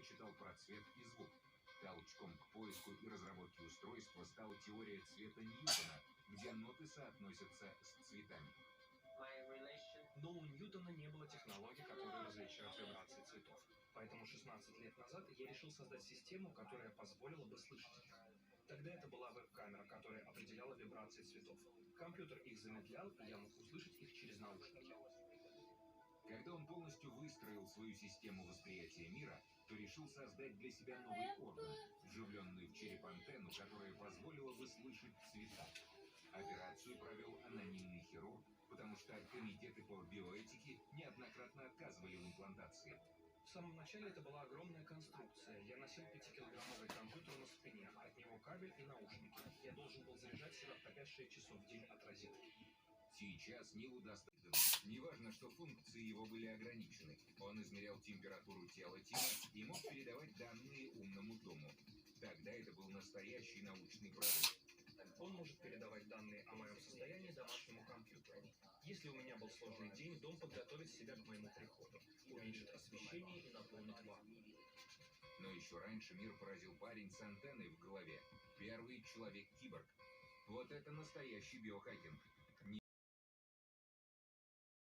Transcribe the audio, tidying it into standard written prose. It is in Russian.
читал про цвет и звук. Толчком к поиску и разработке устройства стала теория цвета Ньютона, где ноты соотносятся с цветами. Но у Ньютона не было технологий, которые различают вибрации цветов. Поэтому 16 лет назад я решил создать систему, которая позволила бы слышать их. Тогда это была веб-камера, которая определяла вибрации цветов. Компьютер их замедлял, и я мог услышать их через наушники. Когда он полностью выстроил свою систему восприятия мира, то решил создать для себя новый орган, вживленный в череп антенну, которая позволила бы слышать цвета. Операцию провел анонимный хирург, потому что комитеты по биоэтике неоднократно отказывали в имплантации. В самом начале это была огромная конструкция. Я носил 5-килограммовый компьютер на спине, от него кабель и наушники. Я должен был заряжать себя по 5-6 часов в день от розетки. Сейчас Нилу достаточно. Неважно, что функции его были ограничены. Он измерял температуру тела Тима и мог передавать данные умному дому. Тогда это был настоящий научный прорыв. Он может передавать данные о моем состоянии домашнему компьютеру. Если у меня был сложный день, дом подготовит себя к моему приходу, уменьшит освещение и наполнит ванну. Но еще раньше мир поразил парень с антенной в голове. Первый человек-киборг. Вот это настоящий биохакинг.